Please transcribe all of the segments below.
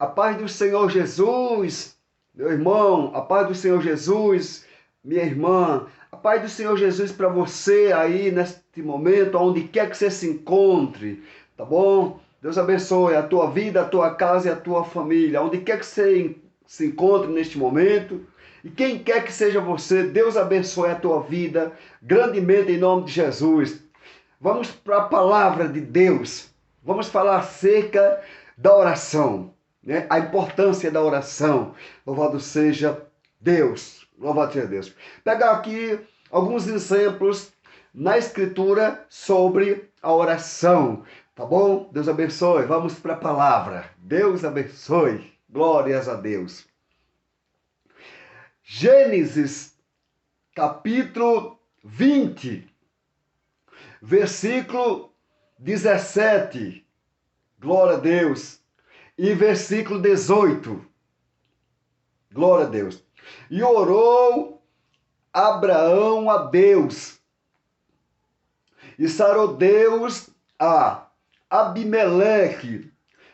A paz do Senhor Jesus, meu irmão, a paz do Senhor Jesus, minha irmã, a paz do Senhor Jesus para você aí neste momento, onde quer que você se encontre, tá bom? Deus abençoe a tua vida, a tua casa e a tua família, onde quer que você se encontre neste momento. E quem quer que seja você, Deus abençoe a tua vida grandemente em nome de Jesus. Vamos para a palavra de Deus. Vamos falar acerca da oração, né? A importância da oração. Louvado seja Deus. Louvado seja Deus. Pegar aqui alguns exemplos na Escritura sobre a oração. Tá bom? Deus abençoe. Vamos para a palavra. Deus abençoe. Glórias a Deus. Gênesis, capítulo 20, versículo 17. Glória a Deus. E versículo 18. Glória a Deus. E orou Abraão a Deus. E sarou Deus a Abimeleque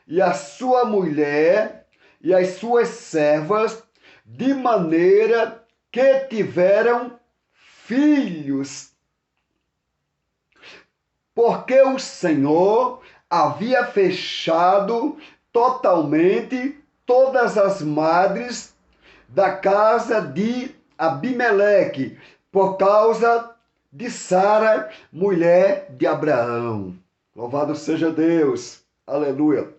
e a sua mulher e as suas servas, de maneira que tiveram filhos. Porque o Senhor havia fechado totalmente todas as madres da casa de Abimeleque, por causa de Sara, mulher de Abraão. Louvado seja Deus. Aleluia.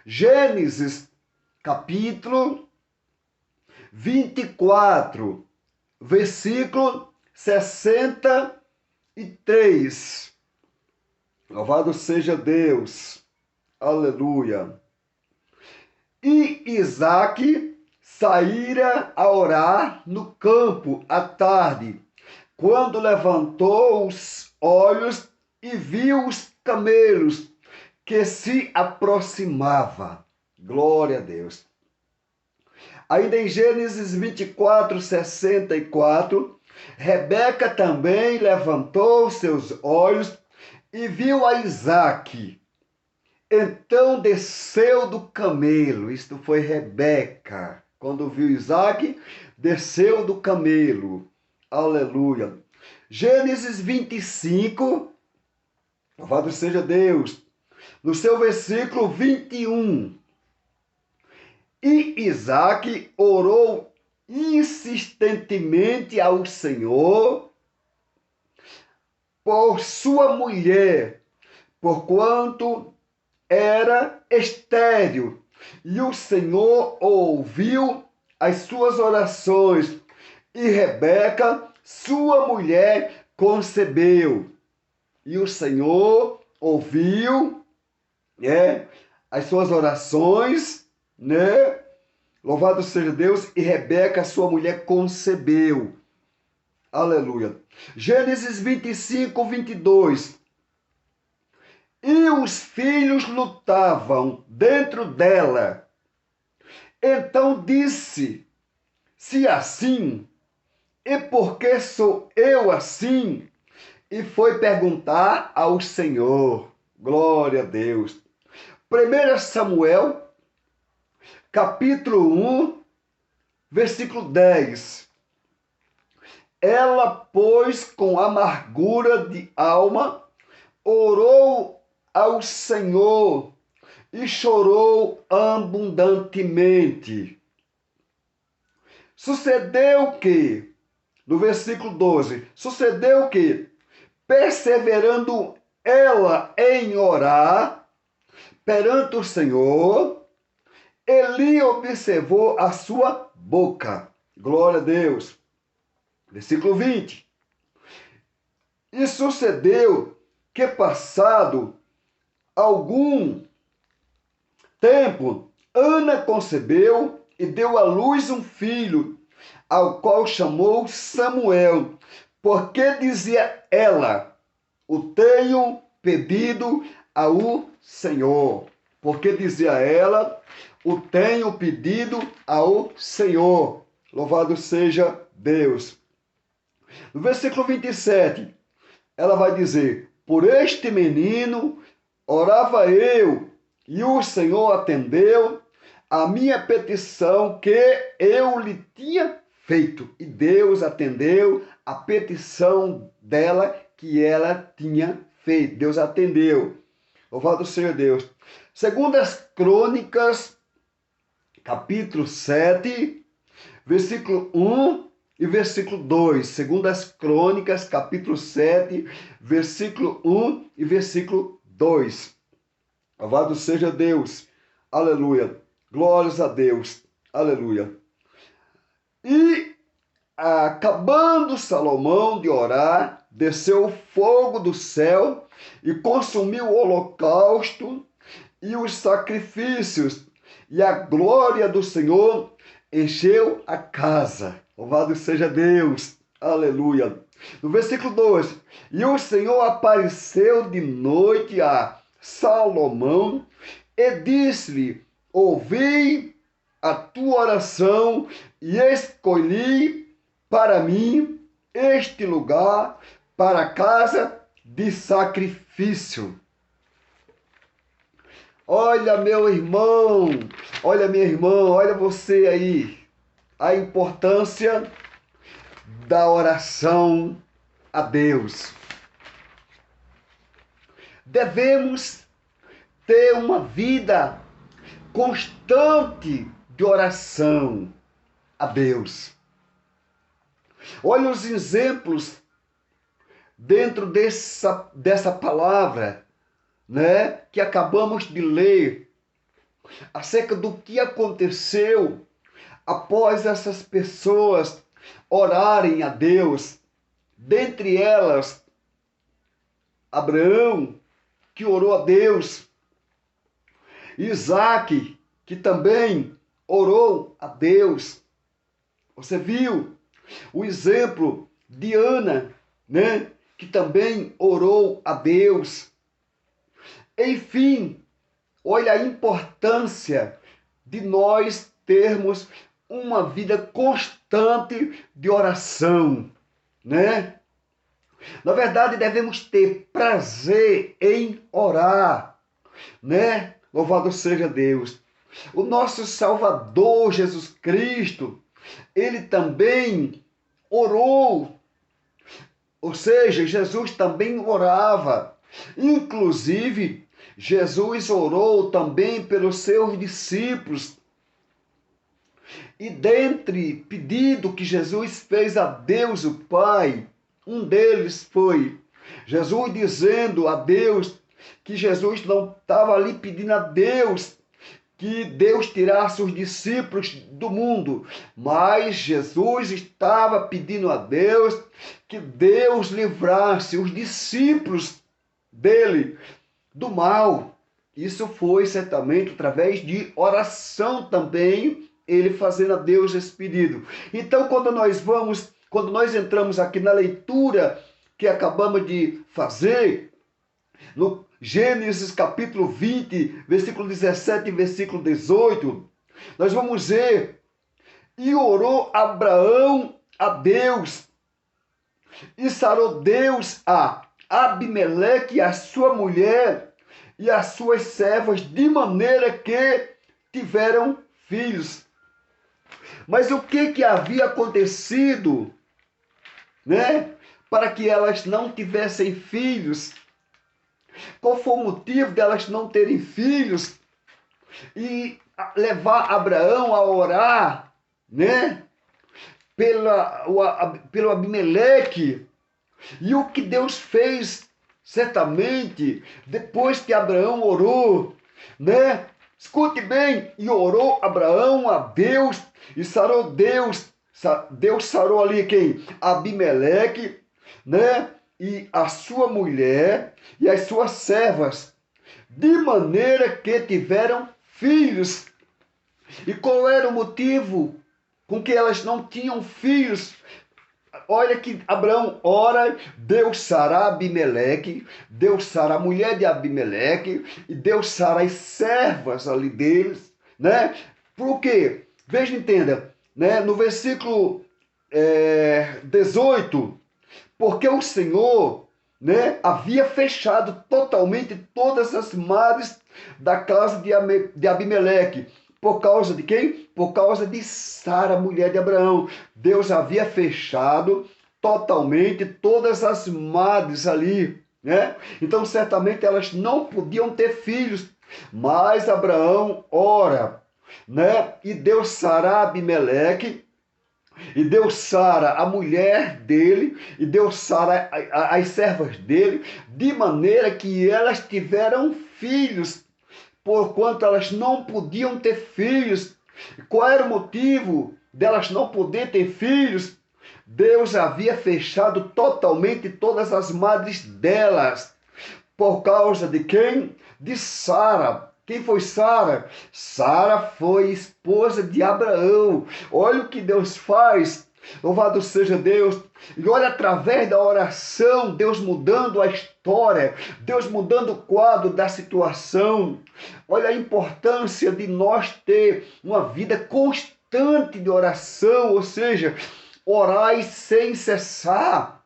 Gênesis, capítulo 24, versículo 63. Louvado seja Deus. Aleluia. E Isaque saíra a orar no campo à tarde, quando levantou os olhos e viu os camelos que se aproximavam. Glória a Deus. Ainda em Gênesis 24, 64, Rebeca também levantou seus olhos e viu a Isaque. Então desceu do camelo. Isto foi Rebeca. Quando viu Isaque, desceu do camelo. Aleluia. Gênesis 25, louvado seja Deus, no seu versículo 21. E Isaque orou insistentemente ao Senhor por sua mulher, porquanto era estéril, e o Senhor ouviu as suas orações, e Rebeca, sua mulher, concebeu. E o Senhor ouviu, as suas orações, Louvado seja Deus, e Rebeca, sua mulher, concebeu. Aleluia. Gênesis 25, 22. E os filhos lutavam dentro dela. Então disse: se assim, e por que sou eu assim? E foi perguntar ao Senhor. Glória a Deus. 1 Samuel, capítulo 1, versículo 10. Ela, pois, com amargura de alma, orou ao Senhor e chorou abundantemente. Sucedeu que, no versículo 12, sucedeu que, perseverando ela em orar perante o Senhor, Eli observou a sua boca. Glória a Deus. Versículo 20. E sucedeu que, passado algum tempo, Ana concebeu e deu à luz um filho, ao qual chamou Samuel, porque dizia ela: o tenho pedido ao Senhor. Porque dizia ela: o tenho pedido ao Senhor. Louvado seja Deus. No versículo 27, ela vai dizer: por este menino orava eu, e o Senhor atendeu a minha petição que eu lhe tinha feito. E Deus atendeu a petição dela que ela tinha feito. Deus atendeu. Louvado seja Deus. Segundo as Crônicas, capítulo 7, versículo 1 e versículo 2. Segundo as Crônicas, capítulo 7, versículo 1 e versículo 2. Louvado seja Deus. Aleluia. Glórias a Deus. Aleluia. E acabando Salomão de orar, desceu o fogo do céu e consumiu o holocausto e os sacrifícios, e a glória do Senhor encheu a casa. Louvado seja Deus. Aleluia. No versículo 2: e o Senhor apareceu de noite a Salomão e disse-lhe: ouvi a tua oração e escolhi para mim este lugar para a casa de sacrifício. Olha, meu irmão, olha, minha irmã, olha você aí, a importância da oração a Deus. Devemos ter uma vida constante de oração a Deus. Olha os exemplos dentro dessa palavra, né, que acabamos de ler, acerca do que aconteceu após essas pessoas orarem a Deus. Dentre elas, Abraão, que orou a Deus, Isaac, que também orou a Deus. Você viu o exemplo de Ana, né, que também orou a Deus. Enfim, olha a importância de nós termos uma vida constante de oração, né? Na verdade, devemos ter prazer em orar, né? Louvado seja Deus. O nosso Salvador Jesus Cristo, ele também orou. Ou seja, Jesus também orava. Inclusive, Jesus orou também pelos seus discípulos. E dentre pedido que Jesus fez a Deus o Pai, um deles foi Jesus dizendo a Deus que Jesus não estava ali pedindo a Deus que Deus tirasse os discípulos do mundo, mas Jesus estava pedindo a Deus que Deus livrasse os discípulos dele do mal. Isso foi certamente através de oração também, ele fazendo a Deus esse pedido. Então, quando nós entramos aqui na leitura que acabamos de fazer, no Gênesis capítulo 20, versículo 17 e versículo 18, nós vamos ver: e orou Abraão a Deus, e sarou Deus a Abimeleque, a sua mulher e as suas servas, de maneira que tiveram filhos. Mas o que havia acontecido, né, para que elas não tivessem filhos? Qual foi o motivo delas não terem filhos e levar Abraão a orar, né, pelo Abimeleque? E o que Deus fez, certamente, depois que Abraão orou, né? Escute bem, e orou Abraão a Deus, e sarou Deus sarou ali quem? Abimeleque, né? E a sua mulher e as suas servas, de maneira que tiveram filhos. E qual era o motivo com que elas não tinham filhos? Olha que Abraão ora, Deus sara Abimeleque, Deus sara a mulher de Abimeleque, e Deus sara as servas ali deles, né? Por quê? Veja, entenda, né? No versículo 18, porque o Senhor, né, havia fechado totalmente todas as mares da casa de Abimeleque, Por causa de quem? Por causa de Sara, mulher de Abraão. Deus havia fechado totalmente todas as madres ali, né? Então, certamente elas não podiam ter filhos, mas Abraão ora, né? E deu Sara a Abimeleque, e deu Sara a mulher dele, e deu Sara as servas dele, de maneira que elas tiveram filhos, porquanto elas não podiam ter filhos. Qual era o motivo delas não poder ter filhos? Deus havia fechado totalmente todas as madres delas. Por causa de quem? De Sara. Quem foi Sara? Sara foi esposa de Abraão. Olha o que Deus faz. Louvado seja Deus. E olha, através da oração, Deus mudando a história, Deus mudando o quadro da situação. Olha a importância de nós ter uma vida constante de oração, ou seja, orai sem cessar.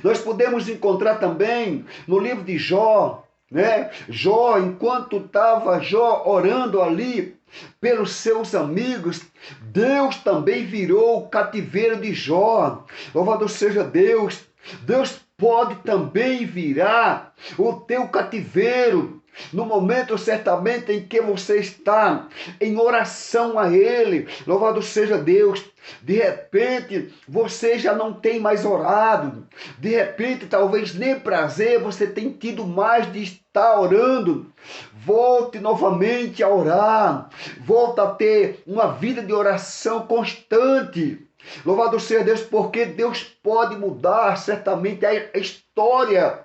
Nós podemos encontrar também no livro de Jó, né? Jó, enquanto estava Jó orando ali pelos seus amigos, Deus também virou o cativeiro de Jó. Louvado seja Deus. Deus pode também virar o teu cativeiro no momento certamente em que você está em oração a Ele. Louvado seja Deus. De repente você já não tem mais orado, de repente talvez nem prazer você tem tido mais de estar orando. Volte novamente a orar, volta a ter uma vida de oração constante. Louvado seja Deus, porque Deus pode mudar certamente a história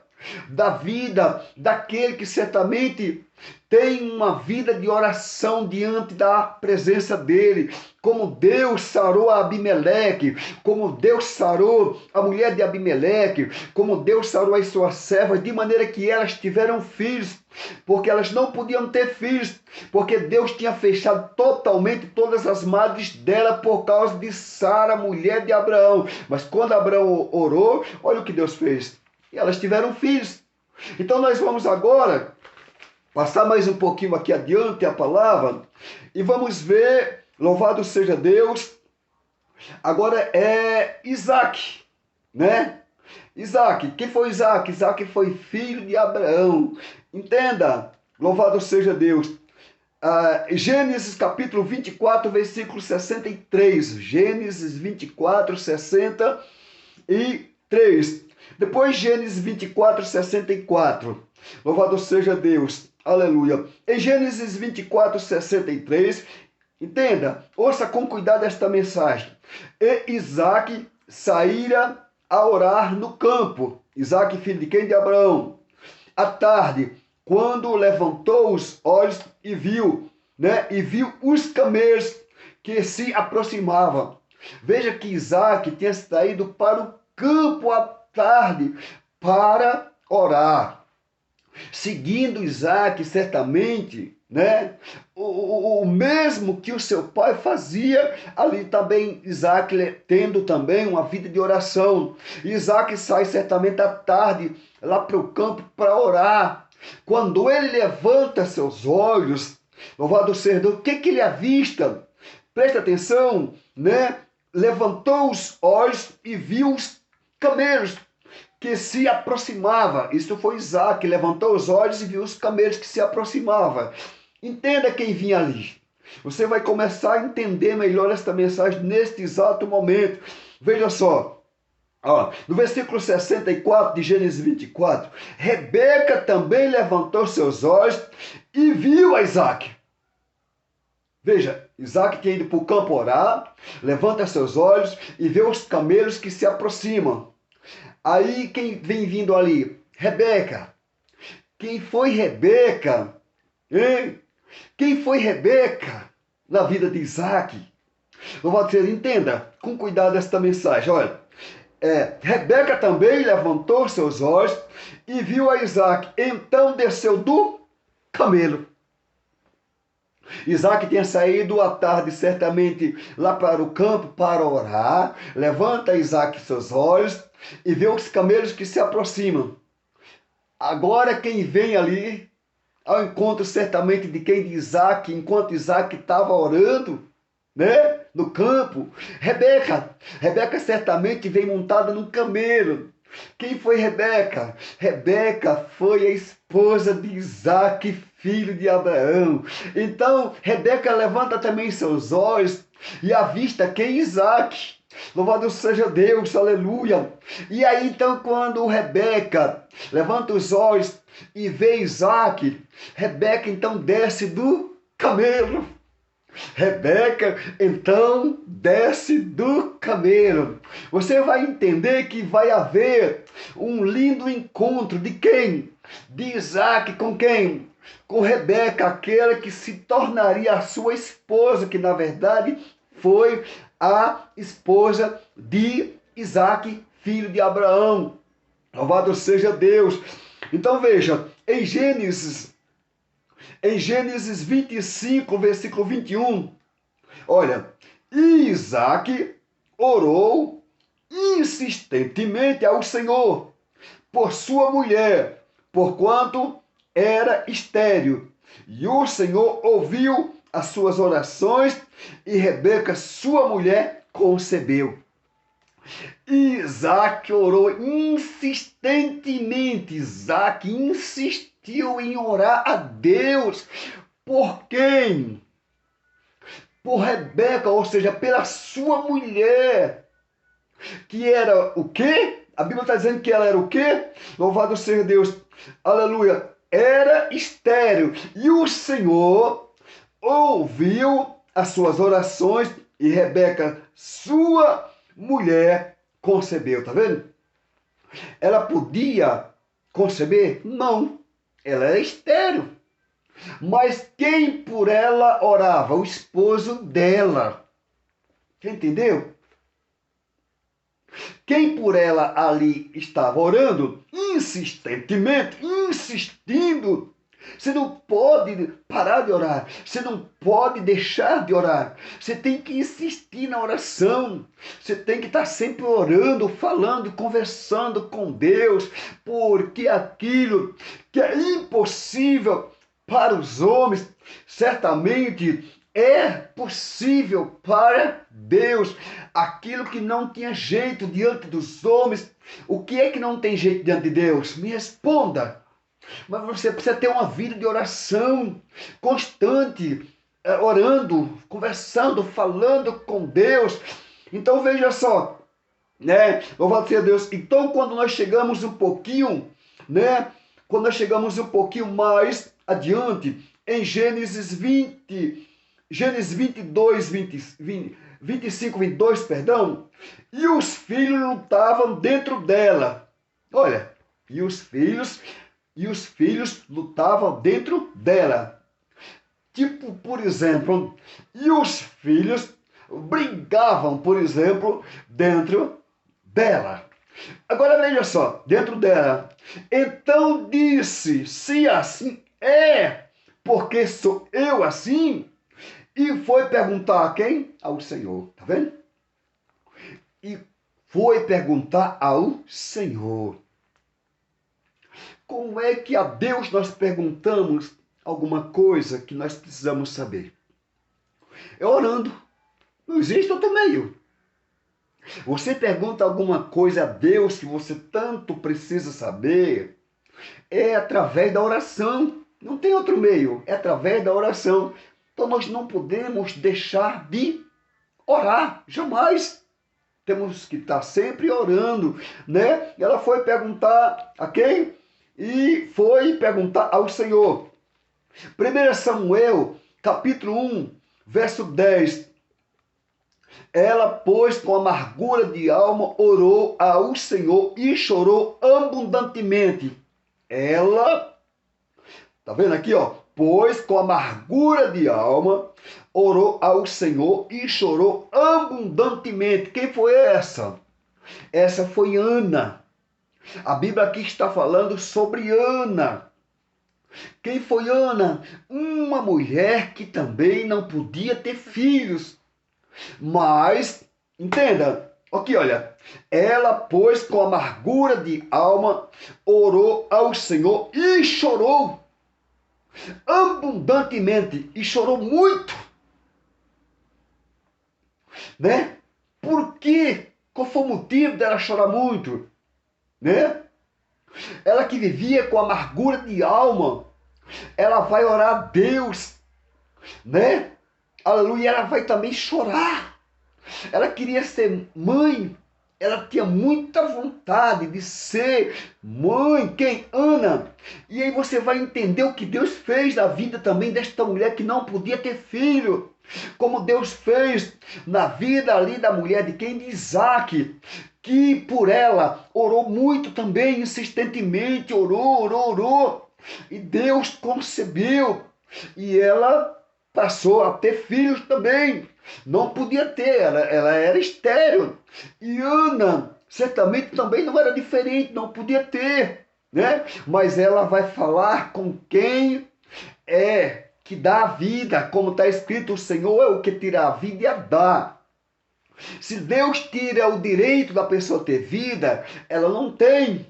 da vida daquele que certamente tem uma vida de oração diante da presença dele, como Deus sarou a Abimeleque, como Deus sarou a mulher de Abimeleque, como Deus sarou as suas servas, de maneira que elas tiveram filhos, porque elas não podiam ter filhos, porque Deus tinha fechado totalmente todas as madres dela por causa de Sara, mulher de Abraão. Mas quando Abraão orou, olha o que Deus fez. E elas tiveram filhos. Então nós vamos agora passar mais um pouquinho aqui adiante a palavra e vamos ver, louvado seja Deus, agora é Isaac, né? Isaac, quem foi Isaac? Isaac foi filho de Abraão. Entenda, louvado seja Deus. Gênesis capítulo 24, versículo 63. Gênesis 24, 63. Depois Gênesis 24, 64. Louvado seja Deus. Aleluia. Em Gênesis 24, 63, entenda, ouça com cuidado esta mensagem. E Isaac saíra a orar no campo. Isaac, filho de quem? De Abraão. À tarde, quando levantou os olhos e viu, né? E viu os camelos que se aproximavam. Veja que Isaac tinha saído para o campo à tarde para orar. Seguindo Isaac, certamente, né? O mesmo que o seu pai fazia, ali também Isaac tendo também uma vida de oração. Isaac sai certamente à tarde lá para o campo para orar. Quando ele levanta seus olhos, louvado seja Deus, o que ele avista? Presta atenção, né? Levantou os olhos e viu os camelos que se aproximava. Isso foi Isaac, levantou os olhos e viu os camelos que se aproximavam. Entenda quem vinha ali. Você vai começar a entender melhor esta mensagem neste exato momento. Veja só, no versículo 64 de Gênesis 24, Rebeca também levantou seus olhos e viu a Isaac. Veja, Isaac tinha ido para o campo orar, levanta seus olhos e vê os camelos que se aproximam. Aí quem vem vindo ali? Rebeca. Quem foi Rebeca? Hein? Quem foi Rebeca na vida de Isaac? Louvado seja, entenda com cuidado esta mensagem. Olha, Rebeca também levantou seus olhos e viu a Isaac. Então desceu do camelo. Isaac tinha saído à tarde, certamente, lá para o campo para orar. Levanta Isaac seus olhos e vê os camelos que se aproximam. Agora quem vem ali ao encontro certamente de quem? De Isaac, enquanto Isaac estava orando, né? No campo. Rebeca certamente veio montada num camelo. Quem foi Rebeca? Rebeca foi a esposa de Isaac, filho de Abraão. Então, Rebeca levanta também seus olhos e avista quem? Isaac. Louvado seja Deus, aleluia. E aí então quando Rebeca levanta os olhos e vê Isaac, Rebeca então desce do camelo. Rebeca então desce do camelo. Você vai entender que vai haver um lindo encontro de quem? De Isaac com quem? Com Rebeca, aquela que se tornaria a sua esposa, que na verdade foi a esposa de Isaac, filho de Abraão. Louvado seja Deus. Então veja, em Gênesis 25, versículo 21, olha, Isaac orou insistentemente ao Senhor por sua mulher, porquanto era estéril. E o Senhor ouviu as suas orações e Rebeca, sua mulher, concebeu. Isaac orou insistentemente. Isaac insistiu em orar a Deus. Por quem? Por Rebeca, ou seja, pela sua mulher. Que era o quê? A Bíblia está dizendo que ela era o quê? Louvado seja Deus. Aleluia. Era estéril. E o Senhor ouviu as suas orações e Rebeca, sua mulher, concebeu. Tá vendo? Ela podia conceber? Não. Ela era estéril. Mas quem por ela orava? O esposo dela. Entendeu? Quem por ela ali estava orando, insistentemente, insistindo. Você não pode parar de orar. Você não pode deixar de orar. Você tem que insistir na oração. Você tem que estar sempre orando, falando, conversando com Deus. Porque aquilo que é impossível para os homens, certamente é possível para Deus. Aquilo que não tinha jeito diante dos homens, o que é que não tem jeito diante de Deus? Me responda. Mas você precisa ter uma vida de oração constante, orando, conversando, falando com Deus. Então veja só, né? Louvado seja Deus. Então quando nós chegamos um pouquinho, né? Quando nós chegamos um pouquinho mais adiante, em Gênesis 22, 25, 22, perdão, e os filhos lutavam dentro dela. Olha, e os filhos lutavam dentro dela. Tipo, por exemplo, e os filhos brigavam, por exemplo, dentro dela. Agora veja só, dentro dela. Então disse, se assim é, porque sou eu assim? E foi perguntar a quem? Ao Senhor, tá vendo? E foi perguntar ao Senhor. Como é que a Deus nós perguntamos alguma coisa que nós precisamos saber? É orando. Não existe outro meio. Você pergunta alguma coisa a Deus que você tanto precisa saber, é através da oração. Não tem outro meio, é através da oração. Então nós não podemos deixar de orar, jamais. Temos que estar sempre orando, né? E ela foi perguntar a quem? E foi perguntar ao Senhor. 1 Samuel, capítulo 1, verso 10. Ela, pois, com amargura de alma, orou ao Senhor e chorou abundantemente. Ela, tá vendo aqui, ó? Pois, com amargura de alma, orou ao Senhor e chorou abundantemente. Quem foi essa? Essa foi Ana. A Bíblia aqui está falando sobre Ana. Quem foi Ana? Uma mulher que também não podia ter filhos. Mas, entenda, aqui olha, ela, pois, com amargura de alma, orou ao Senhor e chorou. abundantemente e chorou muito, né? Por quê? Qual foi o motivo dela chorar muito, né? Ela que vivia com amargura de alma, ela vai orar a Deus, né? Aleluia, ela vai também chorar. Ela queria ser mãe, ela tinha muita vontade de ser mãe. Quem? Ana. E aí você vai entender o que Deus fez na vida também desta mulher que não podia ter filho. Como Deus fez na vida ali da mulher de quem? De Isaac, que por ela orou muito também, insistentemente, orou. E Deus concebeu. E ela passou a ter filhos também. Não podia ter, ela era estéril. E Ana, certamente também não era diferente, não podia ter, né? Mas ela vai falar com quem é que dá a vida, como está escrito, o Senhor é o que tira a vida e a dá. Se Deus tira o direito da pessoa ter vida, ela não tem.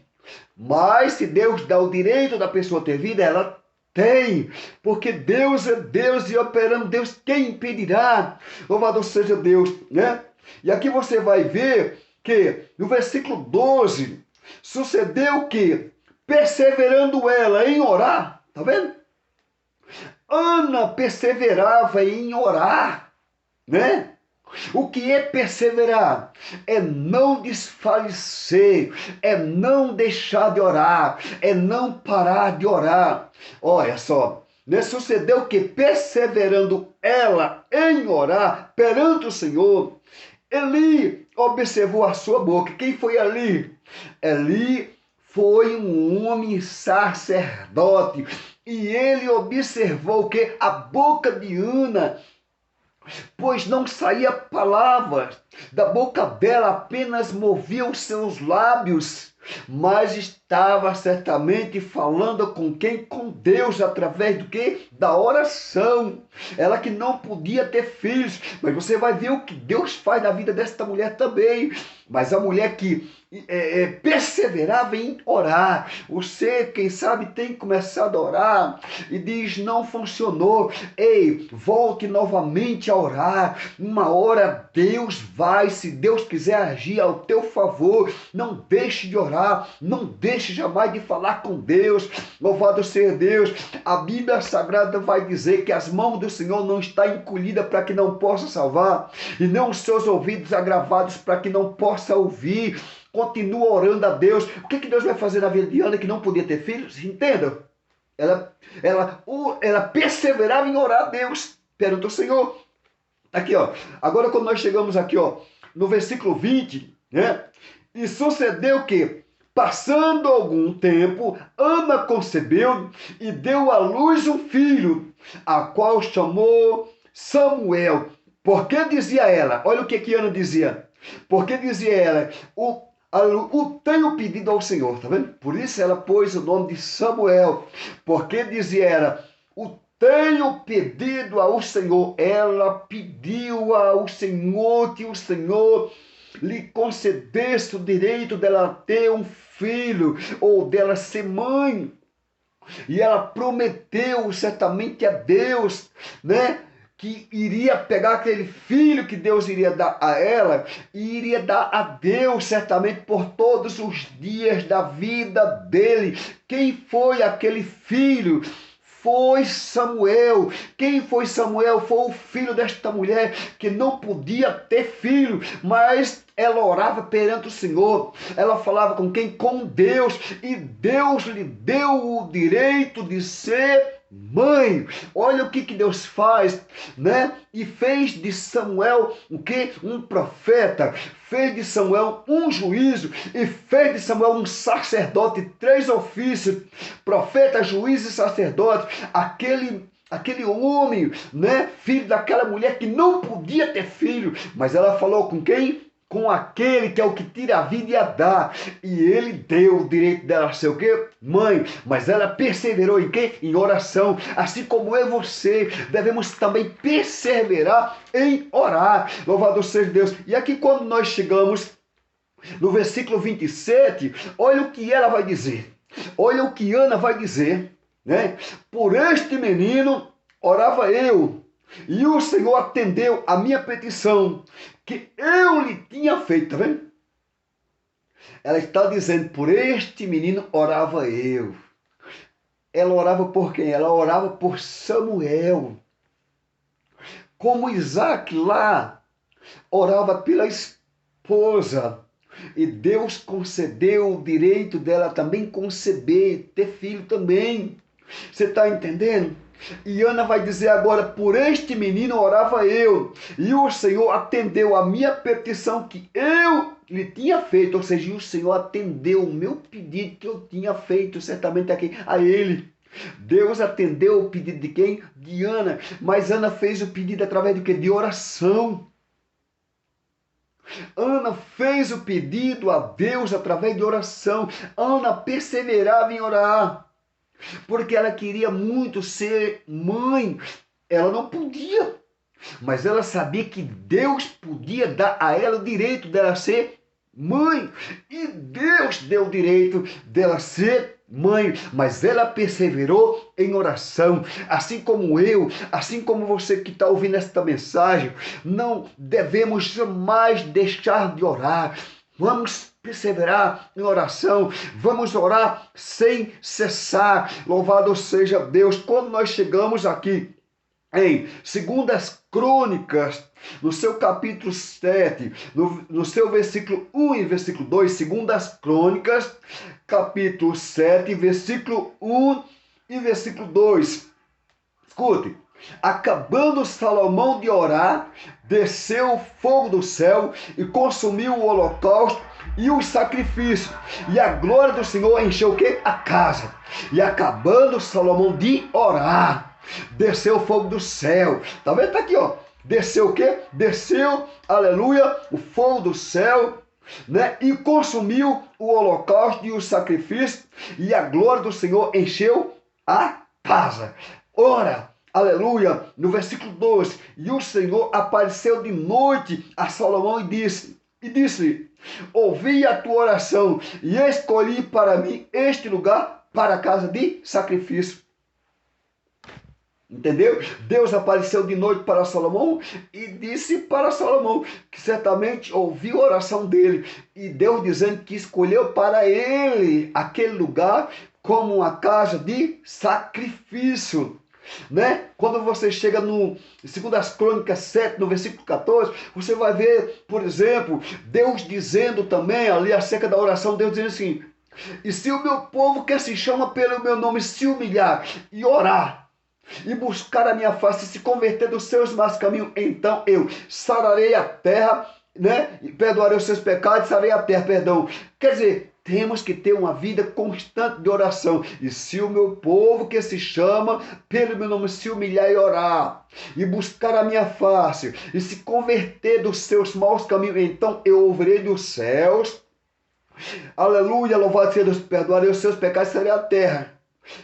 Mas se Deus dá o direito da pessoa ter vida, ela tem, porque Deus é Deus e operando Deus, quem impedirá? Louvado seja Deus, né? E aqui você vai ver que no versículo 12, sucedeu que, perseverando ela em orar, tá vendo? Ana perseverava em orar, né? O que é perseverar? É não desfalecer, é não deixar de orar, é não parar de orar. Olha só, né? Sucedeu que, perseverando ela em orar perante o Senhor, Eli observou a sua boca. Quem foi Eli? Eli foi um homem sacerdote, e ele observou que a boca de Ana, pois não saía palavra da boca dela, apenas movia os seus lábios, mas estava certamente falando com quem? Com Deus, através do que? Da oração. Ela que não podia ter filhos, mas você vai ver o que Deus faz na vida desta mulher também. Mas a mulher que perseverava em orar. Você, quem sabe, tem começado a orar e diz, não funcionou. Ei, volte novamente a orar. Uma hora Deus vai, se Deus quiser agir ao teu favor. Não deixe de orar, não deixe jamais de falar com Deus. Louvado seja Deus. A Bíblia Sagrada vai dizer que as mãos do Senhor não estão encolhidas para que não possa salvar, e não os seus ouvidos agravados para que não possa ouvir. Continua orando a Deus. O que Deus vai fazer na vida de Ana que não podia ter filhos? Entenda. Ela perseverava em orar a Deus. Perguntou, Senhor. Aqui, ó. Agora, quando nós chegamos aqui, ó, no versículo 20, né? E sucedeu que, passando algum tempo, Ana concebeu e deu à luz um filho, a qual chamou Samuel. Porque dizia ela, olha o que Ana dizia. Porque dizia ela, o tenho pedido ao Senhor, tá vendo? Por isso ela pôs o nome de Samuel. Porque dizia ela, o tenho pedido ao Senhor. Ela pediu ao Senhor que o Senhor lhe concedesse o direito dela ter um filho, ou dela ser mãe. E ela prometeu certamente a Deus, né? Que iria pegar aquele filho que Deus iria dar a ela e iria dar a Deus certamente por todos os dias da vida dele. Quem foi aquele filho? Foi Samuel. Quem foi Samuel? Foi o filho desta mulher que não podia ter filho, mas ela orava perante o Senhor. Ela falava com quem? Com Deus. E Deus lhe deu o direito de ser mãe. Olha o que Deus faz, né? E fez de Samuel o que? Um profeta. Fez de Samuel um juízo e fez de Samuel um sacerdote, 3 ofícios, profeta, juiz e sacerdote. Aquele homem, né? Filho daquela mulher que não podia ter filho, mas ela falou com quem? Com aquele que é o que tira a vida e a dá. E ele deu o direito dela ser o quê? Mãe. Mas ela perseverou em quê? Em oração. Assim como eu e você devemos também perseverar em orar. Louvado seja Deus. E aqui quando nós chegamos no versículo 27, olha o que ela vai dizer. Olha o que Ana vai dizer. né? Por este menino orava eu, e o Senhor atendeu a minha petição que eu lhe tinha feito, tá vendo? Ela está dizendo, por este menino orava eu. Ela orava por quem? Ela orava por Samuel. Como Isaac lá orava pela esposa. E Deus concedeu o direito dela também conceber, ter filho também. Você está entendendo? E Ana vai dizer agora, por este menino orava eu, e o Senhor atendeu a minha petição que eu lhe tinha feito, ou seja, o Senhor atendeu o meu pedido que eu tinha feito, certamente aqui, a ele. Deus atendeu o pedido de quem? De Ana, mas Ana fez o pedido através do quê? De oração. Ana fez o pedido a Deus através de oração. Ana perseverava em orar, porque ela queria muito ser mãe. Ela não podia, mas ela sabia que Deus podia dar a ela o direito dela ser mãe. E Deus deu o direito dela ser mãe, mas ela perseverou em oração, assim como eu, assim como você que está ouvindo esta mensagem. Não devemos jamais deixar de orar. Vamos perseverar em oração, vamos orar sem cessar. Louvado seja Deus. Quando nós chegamos aqui em Segundas Crônicas, no seu capítulo 7, no seu versículo 1 e versículo 2, Segundas Crônicas, capítulo 7, versículo 1 e versículo 2. Escute. Acabando Salomão de orar, desceu o fogo do céu e consumiu o holocausto e os sacrifícios. E a glória do Senhor encheu o quê? A casa. E acabando Salomão de orar, desceu o fogo do céu. Tá vendo? Tá aqui, ó. Desceu o quê? Desceu, aleluia, o fogo do céu, né? E consumiu o holocausto e os sacrifícios. E a glória do Senhor encheu a casa. Ora, aleluia, no versículo 2, e o Senhor apareceu de noite a Salomão e disse, ouvi a tua oração e escolhi para mim este lugar para a casa de sacrifício. Entendeu? Deus apareceu de noite para Salomão e disse para Salomão que certamente ouviu a oração dele. E Deus dizendo que escolheu para ele aquele lugar como uma casa de sacrifício. Né? Quando você chega no 2 Crônicas 7, no versículo 14, você vai ver, por exemplo, Deus dizendo também ali acerca da oração, Deus dizendo assim, e se o meu povo que se chama pelo meu nome se humilhar e orar, e buscar a minha face e se converter dos seus más caminhos, então eu sararei a terra, né? E perdoarei os seus pecados, sararei a terra, perdão. Quer dizer, temos que ter uma vida constante de oração. E se o meu povo que se chama pelo meu nome se humilhar e orar, e buscar a minha face, e se converter dos seus maus caminhos, então eu ouvirei dos céus, aleluia, louvado seja Deus, perdoarei os seus pecados, sararei a terra.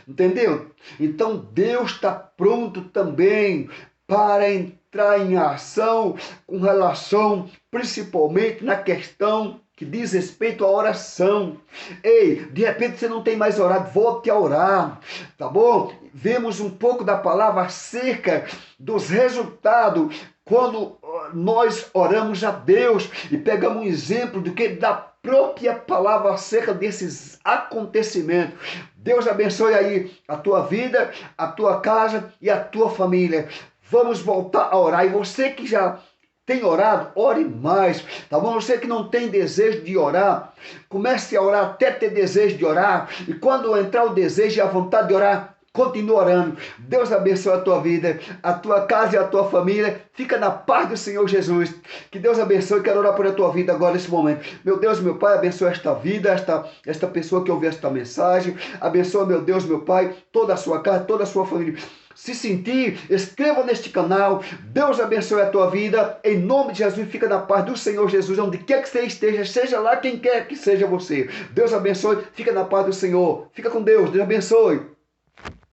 Entendeu? Então Deus está pronto também para entrar em ação com relação, principalmente na questão que diz respeito à oração. Ei, de repente você não tem mais orado, volte a orar, tá bom? Vemos um pouco da palavra acerca dos resultados quando nós oramos a Deus e pegamos um exemplo do que da própria palavra acerca desses acontecimentos. Deus abençoe aí a tua vida, a tua casa e a tua família. Vamos voltar a orar. E você que já tem orado, ore mais, tá bom? Você que não tem desejo de orar, comece a orar até ter desejo de orar. E quando entrar o desejo e a vontade de orar, continua orando. Deus abençoe a tua vida, a tua casa e a tua família. Fica na paz do Senhor Jesus. Que Deus abençoe. Quero orar por a tua vida agora nesse momento. Meu Deus, meu Pai, abençoe esta vida, esta pessoa que ouviu esta mensagem. Abençoa, meu Deus, meu Pai, toda a sua casa, toda a sua família. Se sentir, escreva neste canal. Deus abençoe a tua vida. Em nome de Jesus, fica na paz do Senhor Jesus, onde quer que você esteja, seja lá quem quer que seja você. Deus abençoe, fica na paz do Senhor. Fica com Deus, Deus abençoe.